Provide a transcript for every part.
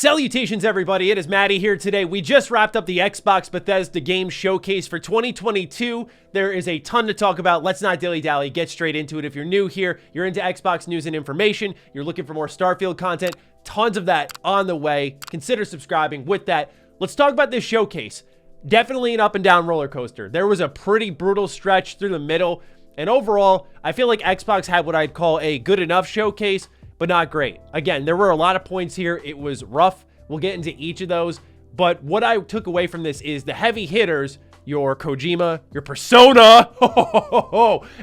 Salutations, everybody. It is Matty here today. We just wrapped up the Xbox Bethesda Game Showcase for 2022. There is a ton to talk about. Let's not dilly-dally. Get straight into it. If you're new here, you're into Xbox news and information, you're looking for more Starfield content, tons of that on the way. Consider subscribing. With that, let's talk about this showcase. Definitely an up and down roller coaster. There was a pretty brutal stretch through the middle, and overall, I feel like Xbox had what I'd call a good enough showcase, but not great. Again, there were a lot of points here. It was rough. We'll get into each of those. But what I took away from this is the heavy hitters, your Kojima, your Persona,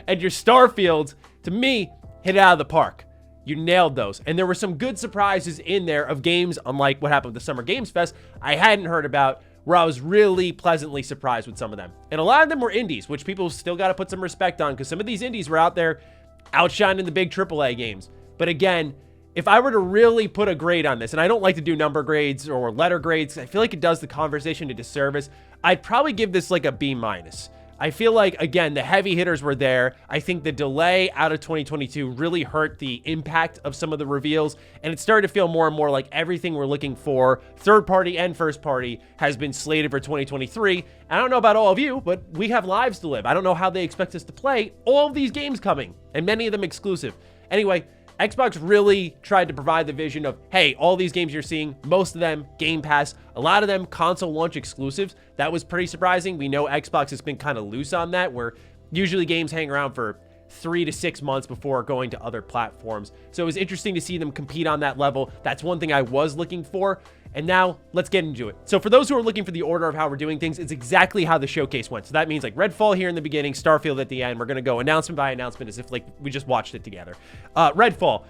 and your Starfields, to me, hit it out of the park. You nailed those. And there were some good surprises in there of games, unlike what happened with the Summer Games Fest, I hadn't heard about, where I was really pleasantly surprised with some of them. And a lot of them were indies, which people still got to put some respect on, because some of these indies were out there outshining the big AAA games. But again, if I were to really put a grade on this, and I don't like to do number grades or letter grades, I feel like it does the conversation a disservice, I'd probably give this like a B-. I feel like, again, the heavy hitters were there. I think the delay out of 2022 really hurt the impact of some of the reveals, and it started to feel more and more like everything we're looking for, third party and first party, has been slated for 2023. I don't know about all of you, but we have lives to live. I don't know how they expect us to play all of these games coming, and many of them exclusive. Anyway, Xbox really tried to provide the vision of, hey, all these games you're seeing, most of them Game Pass, a lot of them console launch exclusives. That was pretty surprising. We know Xbox has been kind of loose on that, where usually games hang around for 3 to 6 months before going to other platforms. So it was interesting to see them compete on that level. That's one thing I was looking for. And now let's get into it. So for those who are looking for the order of how we're doing things, it's exactly how the showcase went. So that means like Redfall here in the beginning, Starfield at the end. We're going to go announcement by announcement as if like we just watched it together. Redfall.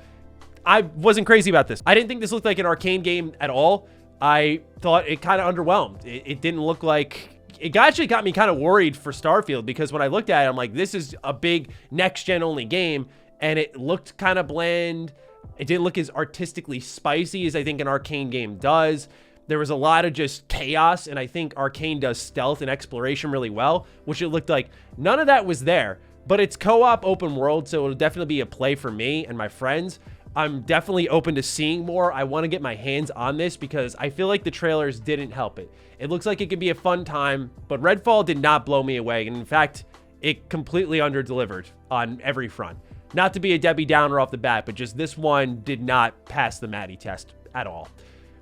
I wasn't crazy about this. I didn't think this looked like an Arcane game at all. I thought it kind of underwhelmed. It didn't look like... It actually got me kind of worried for Starfield, because when I looked at it, I'm like, this is a big next-gen only game, and it looked kind of bland. It didn't look as artistically spicy as I think an Arcane game does. There was a lot of just chaos, and I think Arcane does stealth and exploration really well, which it looked like none of that was there. But it's co-op open world, so it'll definitely be a play for me and my friends. I'm definitely open to seeing more. I want to get my hands on this because I feel like the trailers didn't help it. It looks like it could be a fun time, but Redfall did not blow me away. And in fact, it completely under-delivered on every front. Not to be a Debbie Downer off the bat, but just this one did not pass the Matty test at all.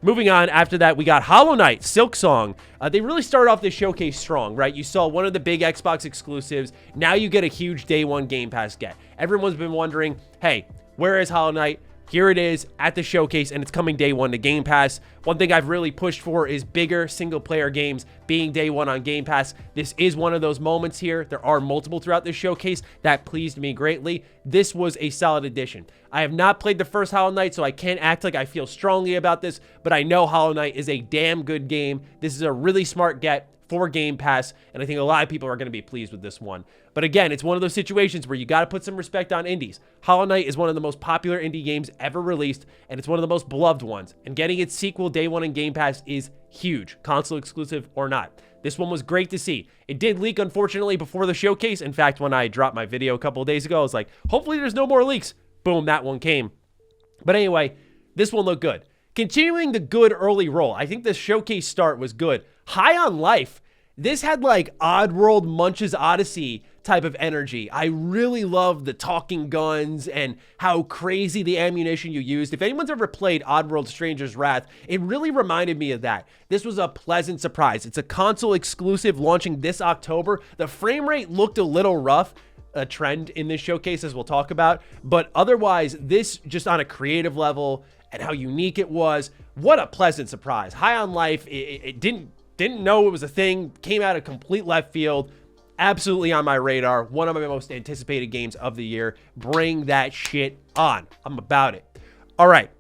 Moving on, after that, we got Hollow Knight, Silksong. They really started off this showcase strong, right? You saw one of the big Xbox exclusives. Now you get a huge day one Game Pass get. Everyone's been wondering, hey, where is Hollow Knight? Here it is at the showcase, and it's coming day one to Game Pass. One thing I've really pushed for is bigger single-player games being day one on Game Pass. This is one of those moments here. There are multiple throughout this showcase that pleased me greatly. This was a solid addition. I have not played the first Hollow Knight, so I can't act like I feel strongly about this, but I know Hollow Knight is a damn good game. This is a really smart get for Game Pass, and I think a lot of people are going to be pleased with this one. But again, it's one of those situations where you got to put some respect on indies. Hollow Knight is one of the most popular indie games ever released, and it's one of the most beloved ones. And getting its sequel day one in Game Pass is huge, console exclusive or not. This one was great to see. It did leak, unfortunately, before the showcase. In fact, when I dropped my video a couple of days ago, I was like, hopefully there's no more leaks. Boom, that one came. But anyway, this one looked good. Continuing the good early roll, I think the showcase start was good. High on Life. This had like Oddworld Munch's Odyssey type of energy. I really love the talking guns and how crazy the ammunition you used. If anyone's ever played Oddworld Stranger's Wrath, it really reminded me of that. This was a pleasant surprise. It's a console exclusive launching this October. The frame rate looked a little rough, a trend in this showcase as we'll talk about, but otherwise this just on a creative level and how unique it was, what a pleasant surprise. High on Life, it didn't know it was a thing, came out of complete left field, absolutely on my radar, one of my most anticipated games of the year. Bring that shit on. I'm about it. All right,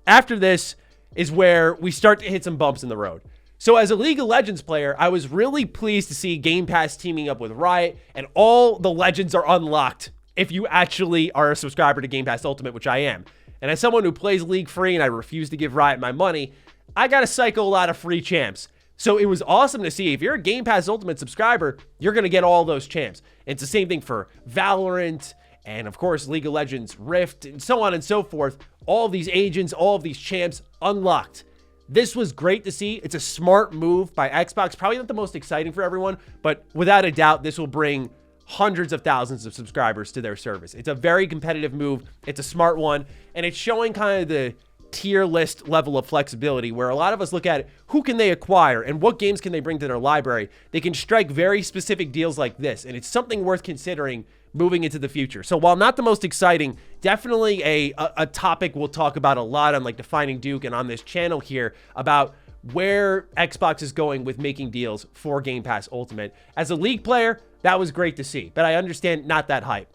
after this is where we start to hit some bumps in the road. So as a League of Legends player, I was really pleased to see Game Pass teaming up with Riot, and all the legends are unlocked if you actually are a subscriber to Game Pass Ultimate, which I am. And as someone who plays League free and I refuse to give Riot my money, I got to cycle a lot of free champs. So it was awesome to see. If you're a Game Pass Ultimate subscriber, you're going to get all those champs. It's the same thing for Valorant and, of course, League of Legends Rift and so on and so forth. All of these agents, all of these champs unlocked. This was great to see. It's a smart move by Xbox. Probably not the most exciting for everyone, but without a doubt, this will bring hundreds of thousands of subscribers to their service. It's a very competitive move. It's a smart one, and it's showing kind of the tier list level of flexibility where a lot of us look at it, who can they acquire and what games can they bring to their library? They can strike very specific deals like this, and it's something worth considering moving into the future. So while not the most exciting, definitely a topic we'll talk about a lot on like Defining Duke and on this channel here about where Xbox is going with making deals for Game Pass Ultimate. As a League player, that was great to see, but I understand not that hype.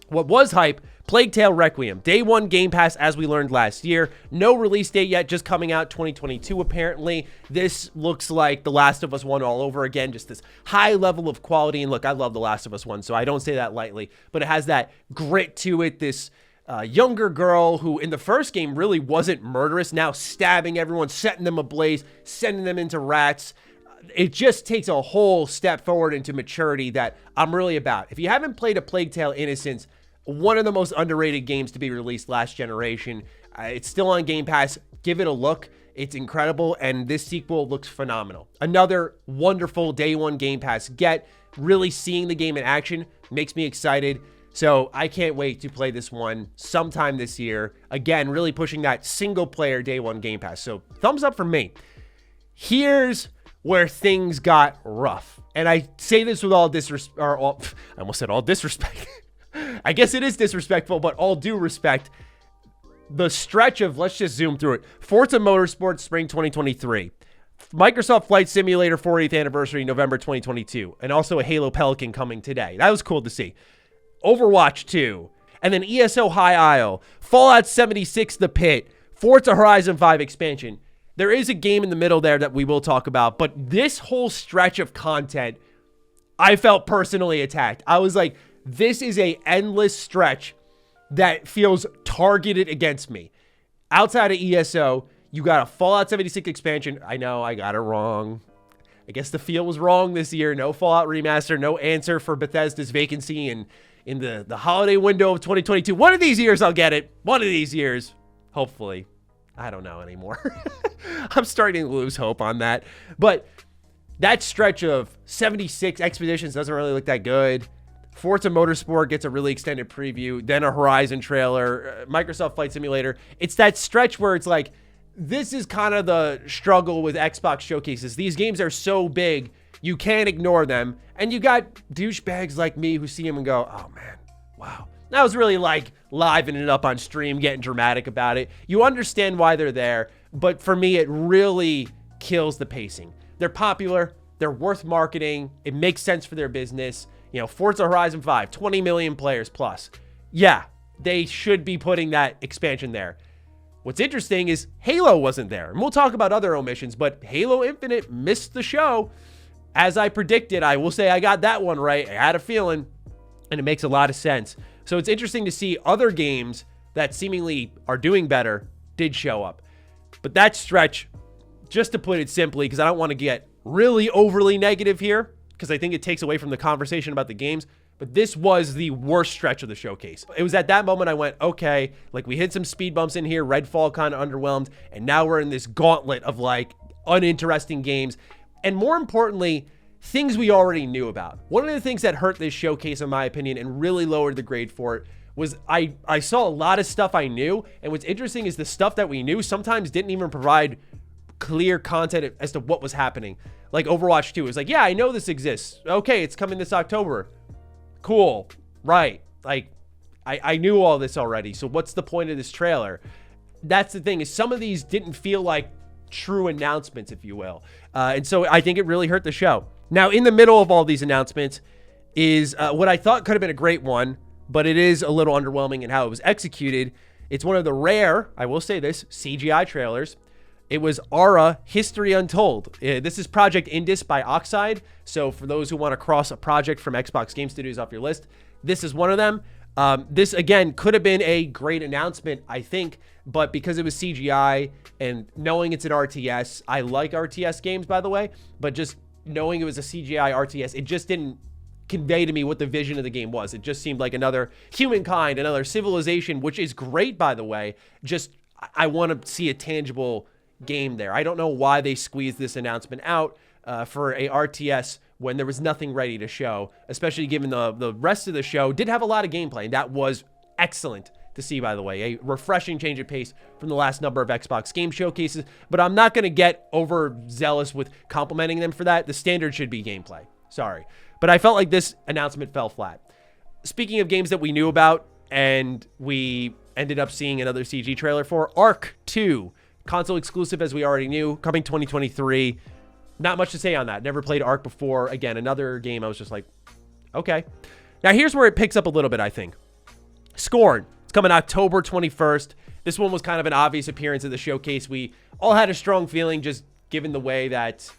What was hype, Plague Tale Requiem. Day one Game Pass, as we learned last year. No release date yet, just coming out 2022 apparently. This looks like The Last of Us 1 all over again, just this high level of quality. And look, I love The Last of Us 1, so I don't say that lightly, but it has that grit to it, this younger girl who in the first game really wasn't murderous, now stabbing everyone, setting them ablaze, sending them into rats. It just takes a whole step forward into maturity that I'm really about. If you haven't played a Plague Tale Innocence, one of the most underrated games to be released last generation. It's still on Game Pass. Give it a look. It's incredible, and this sequel looks phenomenal. Another wonderful day one Game Pass get. Really seeing the game in action makes me excited. So I can't wait to play this one sometime this year. Again, really pushing that single player day one Game Pass. So thumbs up from me. Here's where things got rough. And I say this with all disrespect, I almost said all disrespect. I guess it is disrespectful, but all due respect. The stretch of, let's just zoom through it. Forza Motorsport Spring 2023. Microsoft Flight Simulator 40th anniversary, November 2022. And also a Halo Pelican coming today. That was cool to see. Overwatch 2. And then ESO High Isle. Fallout 76 The Pit. Forza Horizon 5 expansion. There is a game in the middle there that we will talk about. But this whole stretch of content, I felt personally attacked. I was like, this is a endless stretch that feels targeted against me. Outside of ESO, you got a Fallout 76 expansion. I know I got it wrong. I guess the feel was wrong this year. No Fallout remaster, no answer for Bethesda's vacancy in the holiday window of 2022. One of these years I'll get it. One of these years, hopefully. I don't know anymore. I'm starting to lose hope on that. But that stretch of 76 expeditions doesn't really look that good. Forza Motorsport gets a really extended preview, then a Horizon trailer, Microsoft Flight Simulator. It's that stretch where it's like, this is kind of the struggle with Xbox showcases. These games are so big, you can't ignore them. And you got douchebags like me who see them and go, oh man, wow. That was really like livening it up on stream, getting dramatic about it. You understand why they're there, but for me, it really kills the pacing. They're popular, they're worth marketing, it makes sense for their business. You know, Forza Horizon 5, 20 million players plus. Yeah, they should be putting that expansion there. What's interesting is Halo wasn't there. And we'll talk about other omissions, but Halo Infinite missed the show. As I predicted, I will say I got that one right. I had a feeling, and it makes a lot of sense. So it's interesting to see other games that seemingly are doing better did show up. But that stretch, just to put it simply, because I don't want to get really overly negative here, because I think it takes away from the conversation about the games, but this was the worst stretch of the showcase. It was at that moment I went, okay, like we hit some speed bumps in here, Redfall kind of underwhelmed, and now we're in this gauntlet of like uninteresting games, and more importantly, things we already knew about. One of the things that hurt this showcase, in my opinion, and really lowered the grade for it, was I saw a lot of stuff I knew, and what's interesting is the stuff that we knew sometimes didn't even provide clear content as to what was happening. Like Overwatch 2 is like, yeah, I know this exists. Okay, it's coming this October. Cool. Right. Like, I knew all this already. So what's the point of this trailer? That's the thing, is some of these didn't feel like true announcements, if you will. And so I think it really hurt the show. Now, in the middle of all these announcements is what I thought could have been a great one, but it is a little underwhelming in how it was executed. It's one of the rare, I will say this, CGI trailers. It was Aura History Untold. This is Project Indus by Oxide. So for those who want to cross a project from Xbox Game Studios off your list, this is one of them. This, again, could have been a great announcement, I think, but because it was CGI and knowing it's an RTS, I like RTS games, by the way, but just knowing it was a CGI RTS, it just didn't convey to me what the vision of the game was. It just seemed like another humankind, another civilization, which is great, by the way. Just, I want to see a tangible game there. I don't know why they squeezed this announcement out for a RTS when there was nothing ready to show, especially given the rest of the show did have a lot of gameplay, and that was excellent to see, by the way. A refreshing change of pace from the last number of Xbox game showcases, but I'm not going to get overzealous with complimenting them for that. The standard should be gameplay. Sorry. But I felt like this announcement fell flat. Speaking of games that we knew about and we ended up seeing another CG trailer for, Ark 2, console exclusive as we already knew, coming 2023. Not much to say on that. Never played Ark before. Again, another game I was just like, okay. Now here's where it picks up a little bit, I think. Scorn. It's coming October 21st. This one was kind of an obvious appearance at the showcase. We all had a strong feeling just given the way that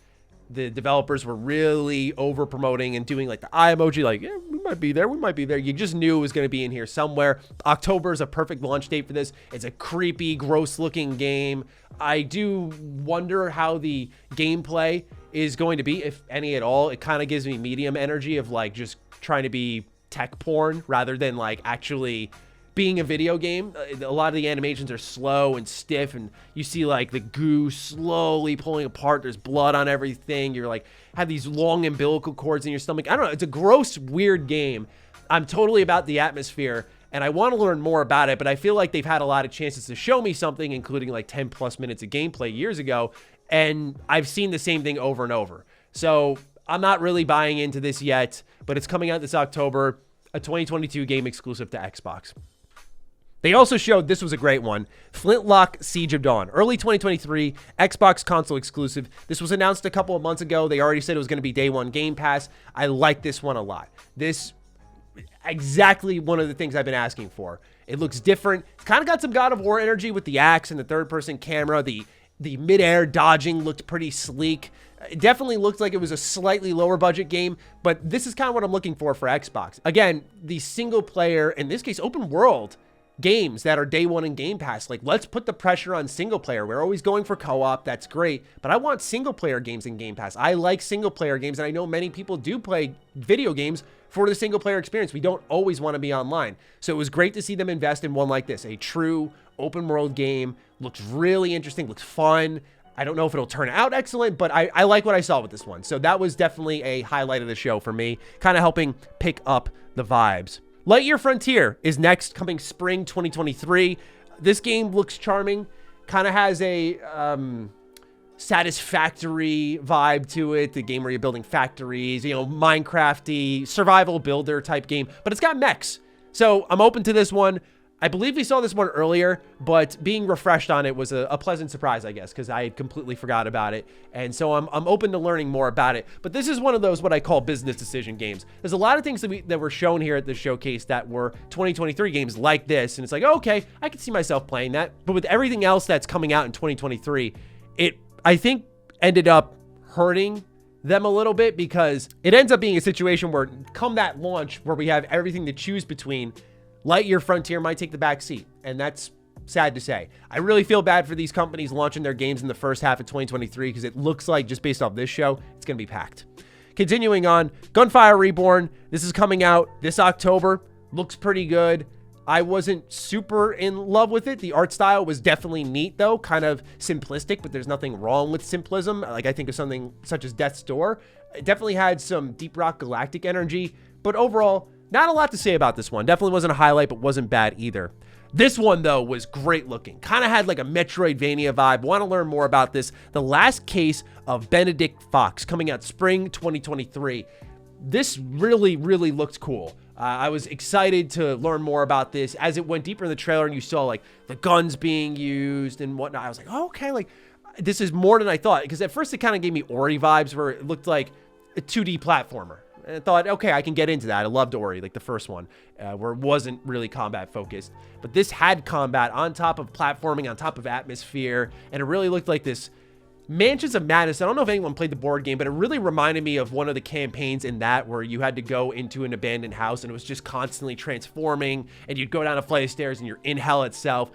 the developers were really over promoting and doing like the eye emoji, like, yeah, we might be there, we might be there. You just knew it was going to be in here somewhere. October is a perfect launch date for this. It's a creepy, gross looking game. I do wonder how the gameplay is going to be, if any at all. It kind of gives me medium energy of like just trying to be tech porn rather than like actually being a video game. A lot of the animations are slow and stiff, and you see like the goo slowly pulling apart. There's blood on everything. You're like, have these long umbilical cords in your stomach. I don't know. It's a gross, weird game. I'm totally about the atmosphere, and I want to learn more about it, but I feel like they've had a lot of chances to show me something, including like 10 plus minutes of gameplay years ago, and I've seen the same thing over and over. So I'm not really buying into this yet, but it's coming out this October, a 2022 game exclusive to Xbox. They also showed, this was a great one, Flintlock Siege of Dawn. Early 2023, Xbox console exclusive. This was announced a couple of months ago. They already said it was going to be day one Game Pass. I like this one a lot. This, exactly one of the things I've been asking for. It looks different. Kind of got some God of War energy with the axe and the third-person camera. The mid-air dodging looked pretty sleek. It definitely looked like it was a slightly lower budget game, but this is kind of what I'm looking for Xbox. Again, the single player, in this case, open world games that are day one in Game Pass. Like, let's put the pressure on single player. We're always going for co-op. That's great. But I want single player games in Game Pass. I like single player games, and I know many people do play video games for the single player experience. We don't always want to be online. So it was great to see them invest in one like this. A true open world game. Looks really interesting. Looks fun. I don't know if it'll turn out excellent, but I like what I saw with this one. So that was definitely a highlight of the show for me, kind of helping pick up the vibes. Lightyear Frontier is next, coming spring 2023. This game looks charming, kind of has a Satisfactory vibe to it. The game where you're building factories, you know, Minecraft-y, survival builder type game, but it's got mechs. So I'm open to this one. I believe we saw this one earlier, but being refreshed on it was a pleasant surprise, I guess, because I had completely forgot about it. And so I'm open to learning more about it. But this is one of those what I call business decision games. There's a lot of things that were shown here at the showcase that were 2023 games like this. And it's like, oh, okay, I can see myself playing that. But with everything else that's coming out in 2023, it, I think, ended up hurting them a little bit, because it ends up being a situation where come that launch where we have everything to choose between, Lightyear Frontier might take the back seat, and that's sad to say. I really feel bad for these companies launching their games in the first half of 2023, because it looks like, just based off this show, it's going to be packed. Continuing on, Gunfire Reborn. This is coming out this October. Looks pretty good. I wasn't super in love with it. The art style was definitely neat, though. Kind of simplistic, but there's nothing wrong with simplism. Like, I think of something such as Death's Door. It definitely had some Deep Rock Galactic energy, but overall, not a lot to say about this one. Definitely wasn't a highlight, but wasn't bad either. This one, though, was great looking. Kind of had like a Metroidvania vibe. Want to learn more about this? The Last Case of Benedict Fox, coming out spring 2023. This really, really looked cool. I was excited to learn more about this. As it went deeper in the trailer and you saw like the guns being used and whatnot, I was like, oh, okay, like this is more than I thought. Because at first it kind of gave me Ori vibes, where it looked like a 2D platformer. And I thought, okay, I can get into that. I loved Ori, like the first one, where it wasn't really combat focused. But this had combat on top of platforming, on top of atmosphere, and it really looked like this Mansions of Madness. I don't know if anyone played the board game, but it really reminded me of one of the campaigns in that, where you had to go into an abandoned house and it was just constantly transforming, and you'd go down a flight of stairs and you're in hell itself.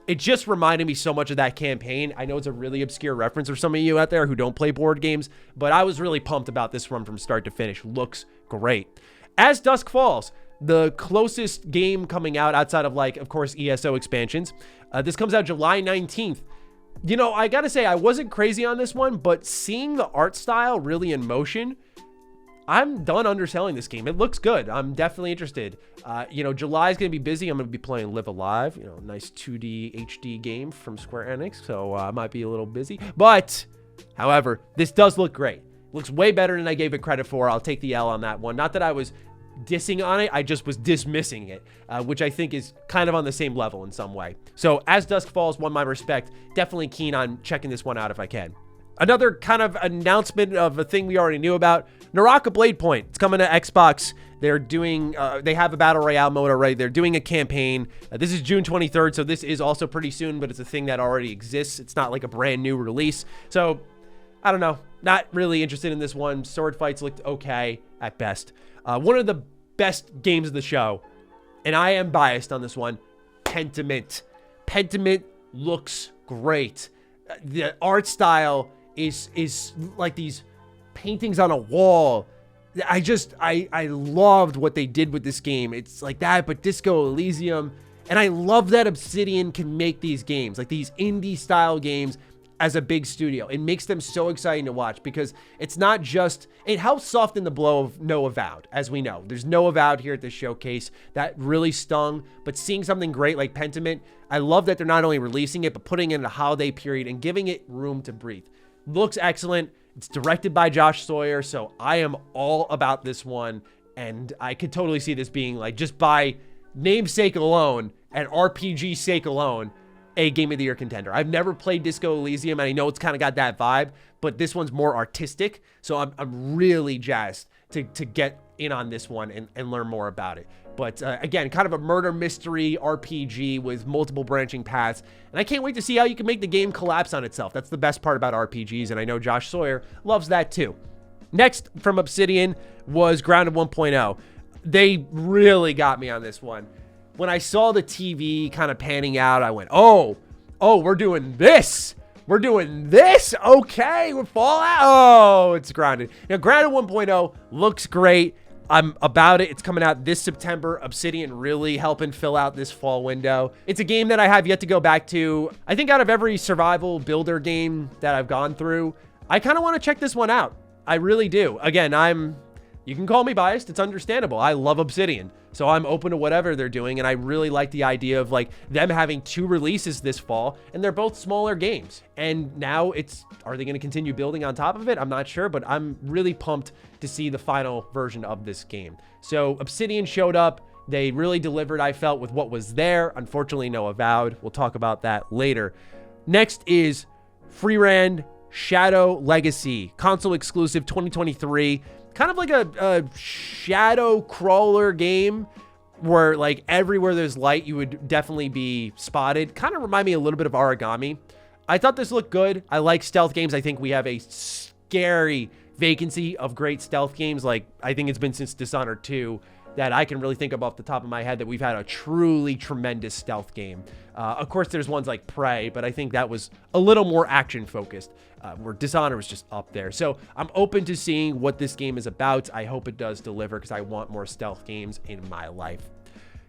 It just reminded me so much of that campaign. I know it's a really obscure reference for some of you out there who don't play board games, but I was really pumped about this one from start to finish. Looks great. As Dusk Falls, the closest game coming out outside of, like, of course, ESO expansions. This comes out July 19th. You know, I gotta say, I wasn't crazy on this one, but seeing the art style really in motion, I'm done underselling this game. It looks good. I'm definitely interested. You know, July is going to be busy. I'm going to be playing Live Alive, you know, nice 2D HD game from Square Enix. So I might be a little busy. But, however, this does look great. It looks way better than I gave it credit for. I'll take the L on that one. Not that I was dissing on it. I just was dismissing it, which I think is kind of on the same level in some way. So As Dusk Falls won my respect. Definitely keen on checking this one out if I can. Another kind of announcement of a thing we already knew about, Naraka Blade Point. It's coming to Xbox. They're doing, they have a Battle Royale mode already. They're doing a campaign. This is June 23rd, so this is also pretty soon, but it's a thing that already exists. It's not like a brand new release. So, I don't know. Not really interested in this one. Sword fights looked okay at best. One of the best games of the show, and I am biased on this one, Pentiment. Pentiment looks great. The art style is like these paintings on a wall. I loved what they did with this game. It's like that, but Disco Elysium. And I love that Obsidian can make these games, like these indie style games as a big studio. It makes them so exciting to watch because it's not just, it helps soften the blow of No Avowed, as we know. There's No Avowed here at this showcase. That really stung, but seeing something great like Pentiment, I love that they're not only releasing it, but putting it in a holiday period and giving it room to breathe. Looks excellent. It's directed by Josh Sawyer, so I am all about this one, and I could totally see this being like, just by namesake alone and RPG sake alone, a Game of the Year contender. I've never played Disco Elysium, and I know it's kind of got that vibe, but this one's more artistic, so I'm really jazzed to get in on this one and learn more about it. But again, kind of a murder mystery RPG with multiple branching paths, and I can't wait to see how you can make the game collapse on itself. That's the best part about RPGs, and I know Josh Sawyer loves that too. Next from Obsidian was Grounded 1.0. They really got me on this one. When I saw the TV kind of panning out, I went, oh, we're doing this. We're doing this. Okay, we're Fallout. Oh, it's Grounded. Now, Grounded 1.0 looks great. I'm about it. It's coming out this September. Obsidian really helping fill out this fall window. It's a game that I have yet to go back to. I think out of every survival builder game that I've gone through, I kind of want to check this one out. I really do. Again, you can call me biased. It's understandable. I love Obsidian, so I'm open to whatever they're doing, and I really like the idea of like them having 2 releases this fall, and they're both smaller games. And now are they going to continue building on top of it? I'm not sure, but I'm really pumped to see the final version of this game. So Obsidian showed up. They really delivered, I felt, with what was there. Unfortunately, no Avowed. We'll talk about that later. Next is Freerand Shadow Legacy, console exclusive 2023. Kind of like a shadow crawler game where like everywhere there's light, you would definitely be spotted. Kind of remind me a little bit of Origami. I thought this looked good. I like stealth games. I think we have a scary vacancy of great stealth games. Like, I think it's been since Dishonored 2 that I can really think of off the top of my head that we've had a truly tremendous stealth game. Of course, there's ones like Prey, but I think that was a little more action focused, where Dishonored was just up there. So I'm open to seeing what this game is about. I hope it does deliver because I want more stealth games in my life.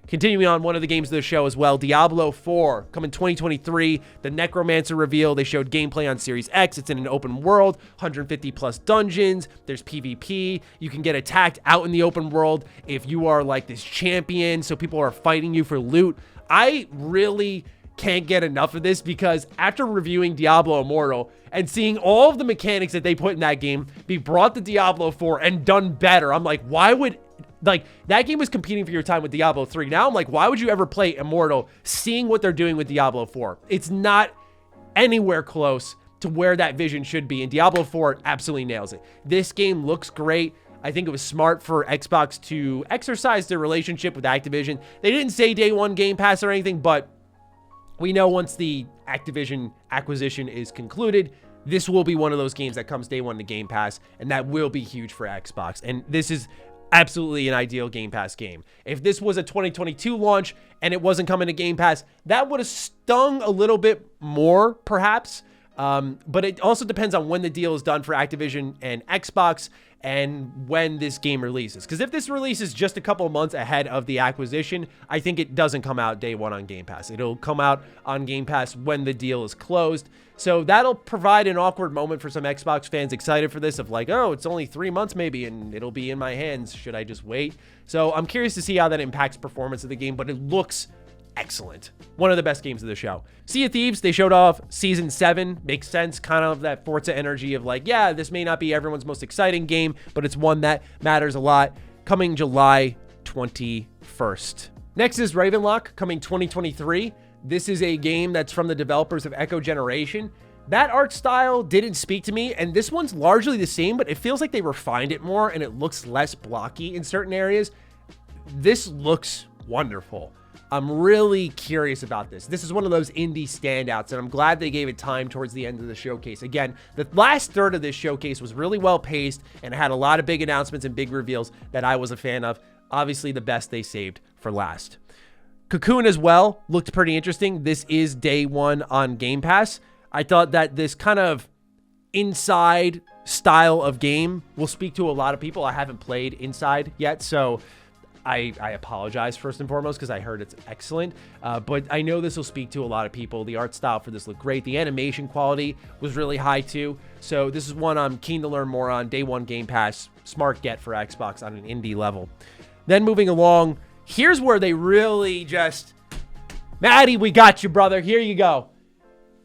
Continuing on, one of the games of the show as well, Diablo 4, coming 2023, the Necromancer reveal. They showed gameplay on Series X. It's in an open world, 150 plus dungeons. There's PvP. You can get attacked out in the open world if you are like this champion, so people are fighting you for loot. I really can't get enough of this because after reviewing Diablo Immortal and seeing all of the mechanics that they put in that game be brought to Diablo 4 and done better, I'm like, why would... Like, that game was competing for your time with Diablo 3. Now I'm like, why would you ever play Immortal seeing what they're doing with Diablo 4? It's not anywhere close to where that vision should be, and Diablo 4 absolutely nails it. This game looks great. I think it was smart for Xbox to exercise their relationship with Activision. They didn't say day one Game Pass or anything, but we know once the Activision acquisition is concluded, this will be one of those games that comes day one to Game Pass, and that will be huge for Xbox. And this is absolutely an ideal Game Pass game. If this was a 2022 launch and it wasn't coming to Game Pass, that would have stung a little bit more, perhaps. But it also depends on when the deal is done for Activision and Xbox and when this game releases. Because if this releases just a couple of months ahead of the acquisition, I think it doesn't come out day one on Game Pass. It'll come out on Game Pass when the deal is closed. So that'll provide an awkward moment for some Xbox fans excited for this of like, oh, it's only 3 months maybe and it'll be in my hands. Should I just wait? So I'm curious to see how that impacts performance of the game, but it looks excellent. One of the best games of the show. Sea of Thieves, they showed off Season 7. Makes sense, kind of that Forza energy of like, yeah, this may not be everyone's most exciting game, but it's one that matters a lot. Coming July 21st. Next is Ravenlock, coming 2023. This is a game that's from the developers of Echo Generation. That art style didn't speak to me, and this one's largely the same, but it feels like they refined it more and it looks less blocky in certain areas. This looks wonderful. I'm really curious about this. This is one of those indie standouts, and I'm glad they gave it time towards the end of the showcase. Again, the last third of this showcase was really well paced and had a lot of big announcements and big reveals that I was a fan of. Obviously, the best they saved for last. Cocoon as well looked pretty interesting. This is day one on Game Pass. I thought that this kind of inside style of game will speak to a lot of people. I haven't played Inside yet, so I apologize first and foremost because I heard it's excellent, but I know this will speak to a lot of people. The art style for this looked great. The animation quality was really high too, so this is one I'm keen to learn more on. Day one Game Pass, smart get for Xbox on an indie level. Then moving along, here's where they really just, Maddie, we got you, brother. Here you go.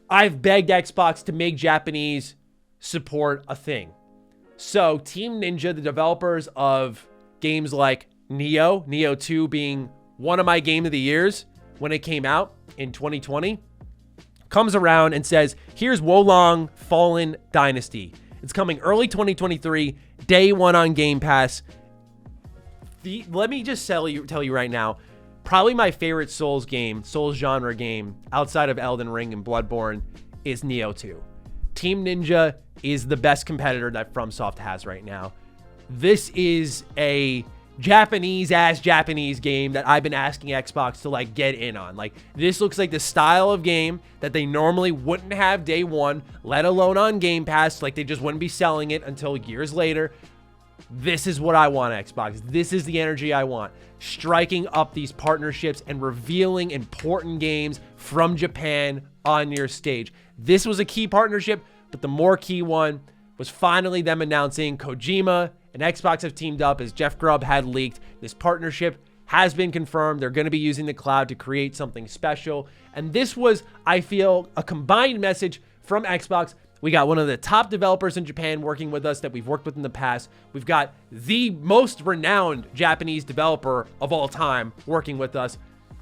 I've begged Xbox to make Japanese support a thing. So Team Ninja, the developers of games like Neo 2 being one of my game of the years when it came out in 2020, comes around and says, here's Wolong Fallen Dynasty. It's coming early 2023, day one on Game Pass. Let me just tell you right now, probably my favorite Souls genre game, outside of Elden Ring and Bloodborne, is Neo 2. Team Ninja is the best competitor that FromSoft has right now. This is a Japanese game that I've been asking Xbox to like get in on. Like, this looks like the style of game that they normally wouldn't have day one, let alone on Game Pass. Like, they just wouldn't be selling it until years later. This is what I want, Xbox. This is the energy I want. Striking up these partnerships and revealing important games from Japan on your stage. This was a key partnership, but the more key one was finally them announcing Kojima and Xbox have teamed up, as Jeff Grubb had leaked. This partnership has been confirmed. They're going to be using the cloud to create something special. And this was, I feel, a combined message from Xbox. We got one of the top developers in Japan working with us that we've worked with in the past. We've got the most renowned Japanese developer of all time working with us.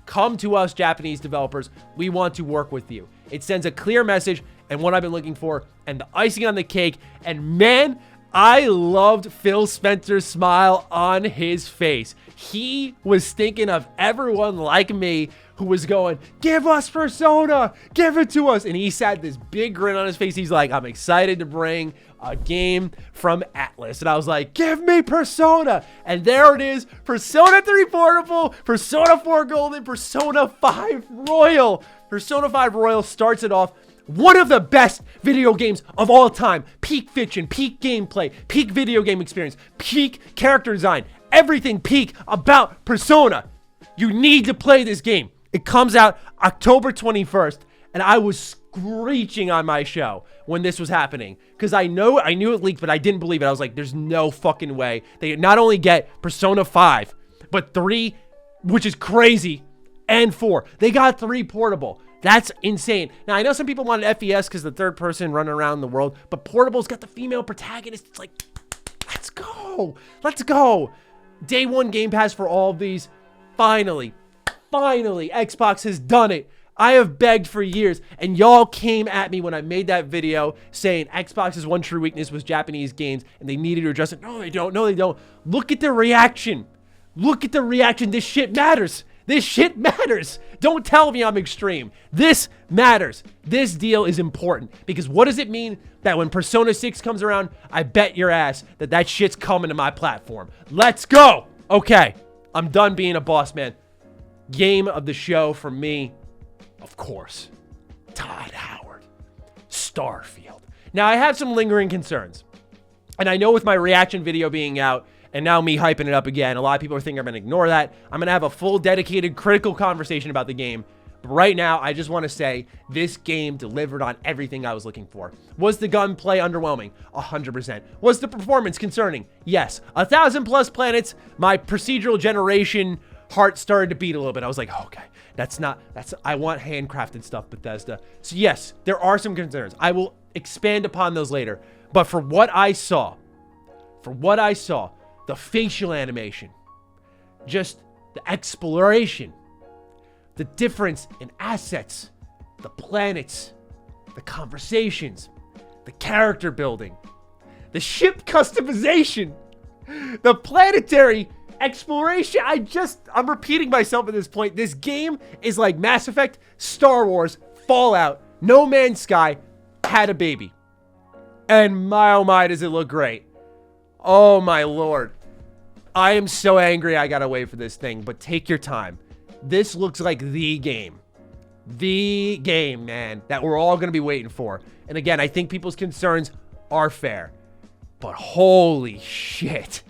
Come to us, Japanese developers. We want to work with you. It sends a clear message and what I've been looking for and the icing on the cake. And man, I loved Phil Spencer's smile on his face. He was thinking of everyone like me who was going, give us Persona, give it to us. And he had this big grin on his face. He's like, I'm excited to bring a game from Atlas. And I was like, give me Persona. And there it is, Persona 3 Portable, Persona 4 Golden, Persona 5 Royal. Persona 5 Royal starts it off. One of the best video games of all time. Peak fiction, peak gameplay, peak video game experience, peak character design, everything peak about Persona. You need to play this game. It comes out October 21st, and I was screeching on my show when this was happening because I knew it leaked, but I didn't believe it. I was like, there's no fucking way. They not only get Persona 5, but 3, which is crazy, and 4. They got 3 portable. That's insane. Now, I know some people wanted FES because the third person running around the world, but Portable's got the female protagonist. It's like, let's go. Let's go. Day one Game Pass for all of these. Finally, Xbox has done it. I have begged for years, and y'all came at me when I made that video saying Xbox's one true weakness was Japanese games, and they needed to address it. No, they don't. No, they don't. Look at the reaction. Look at the reaction. This shit matters. This shit matters. Don't tell me I'm extreme. This matters. This deal is important because what does it mean that when Persona 6 comes around, I bet your ass that shit's coming to my platform. Let's go. Okay, I'm done being a boss man. Game of the show for me, of course, Todd Howard, Starfield. Now, I have some lingering concerns. And I know with my reaction video being out, and now me hyping it up again, a lot of people are thinking I'm going to ignore that. I'm going to have a full, dedicated, critical conversation about the game. But right now, I just want to say this game delivered on everything I was looking for. Was the gunplay underwhelming? 100%. Was the performance concerning? Yes. 1,000+ planets, my procedural generation heart started to beat a little bit. I was like, oh, okay, I want handcrafted stuff, Bethesda. So yes, there are some concerns. I will expand upon those later. But for what I saw, the facial animation, just the exploration, the difference in assets, the planets, the conversations, the character building, the ship customization, the planetary exploration. I'm repeating myself at this point. This game is like Mass Effect, Star Wars, Fallout, No Man's Sky had a baby. And my oh my, does it look great. Oh my lord. I am so angry I gotta wait for this thing, but take your time. This looks like the game. The game, man, that we're all gonna be waiting for. And again, I think people's concerns are fair. But holy shit.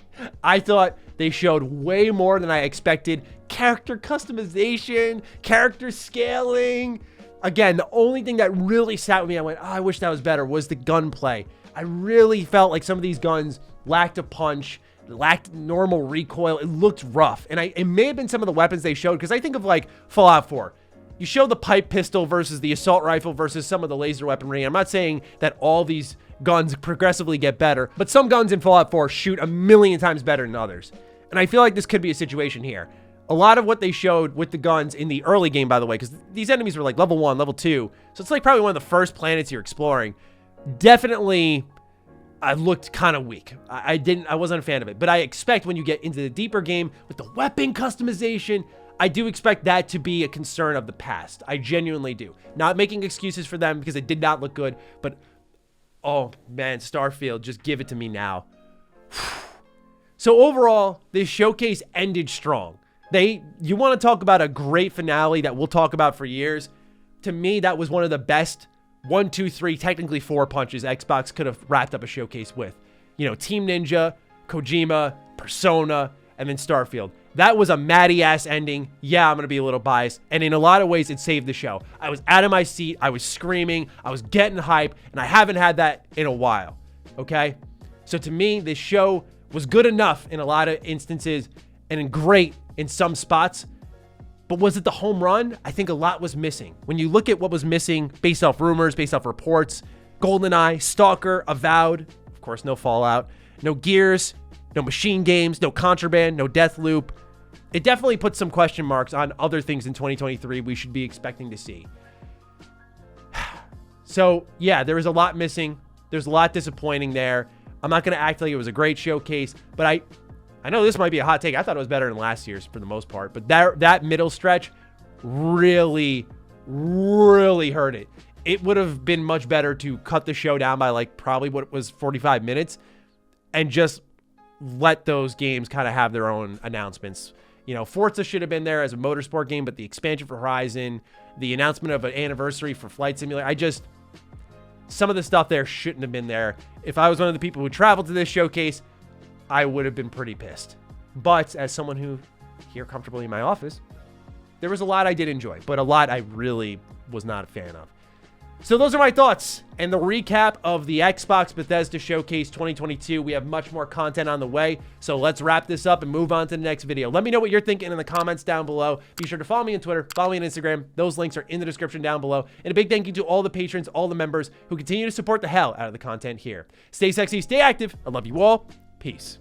I thought they showed way more than I expected. Character customization, character scaling. Again, the only thing that really sat with me, I went, oh, I wish that was better, was the gunplay. I really felt like some of these guns lacked a punch, lacked normal recoil. It looked rough. And it may have been some of the weapons they showed, because I think of like Fallout 4. You show the pipe pistol versus the assault rifle versus some of the laser weaponry. I'm not saying that all these guns progressively get better, but some guns in Fallout 4 shoot a million times better than others. And I feel like this could be a situation here. A lot of what they showed with the guns in the early game, by the way, because these enemies were like level 1, level 2. So it's like probably one of the first planets you're exploring. Definitely, I looked kind of weak. I wasn't a fan of it. But I expect when you get into the deeper game with the weapon customization, I do expect that to be a concern of the past. I genuinely do. Not making excuses for them because it did not look good. But, oh man, Starfield, just give it to me now. So overall, this showcase ended strong. You want to talk about a great finale that we'll talk about for years. To me, that was one of the best 1, 2, 3, technically 4 punches Xbox could have wrapped up a showcase with. You know, Team Ninja, Kojima, Persona, and then Starfield. That was a Matty-ass ending. Yeah, I'm going to be a little biased. And in a lot of ways, it saved the show. I was out of my seat. I was screaming. I was getting hype. And I haven't had that in a while. Okay? So to me, this show was good enough in a lot of instances and great in some spots. But was it the home run? I think a lot was missing. When you look at what was missing based off rumors, based off reports, GoldenEye, Stalker, Avowed, of course, no Fallout, no Gears, no Machine Games, no Contraband, no Deathloop. It definitely puts some question marks on other things in 2023 we should be expecting to see. So, yeah, there was a lot missing. There's a lot disappointing there. I'm not going to act like it was a great showcase, but I know this might be a hot take. I thought it was better than last year's for the most part, but that middle stretch really, really hurt it. It would have been much better to cut the show down by like probably what was 45 minutes and just let those games kind of have their own announcements. You know, Forza should have been there as a motorsport game, but the expansion for Horizon, the announcement of an anniversary for Flight Simulator, some of the stuff there shouldn't have been there. If I was one of the people who traveled to this showcase, I would have been pretty pissed. But as someone who here comfortably in my office, there was a lot I did enjoy, but a lot I really was not a fan of. So those are my thoughts and the recap of the Xbox Bethesda Showcase 2022. We have much more content on the way, so let's wrap this up and move on to the next video. Let me know what you're thinking in the comments down below. Be sure to follow me on Twitter, follow me on Instagram. Those links are in the description down below. And a big thank you to all the patrons, all the members who continue to support the hell out of the content here. Stay sexy, stay active. I love you all. Peace.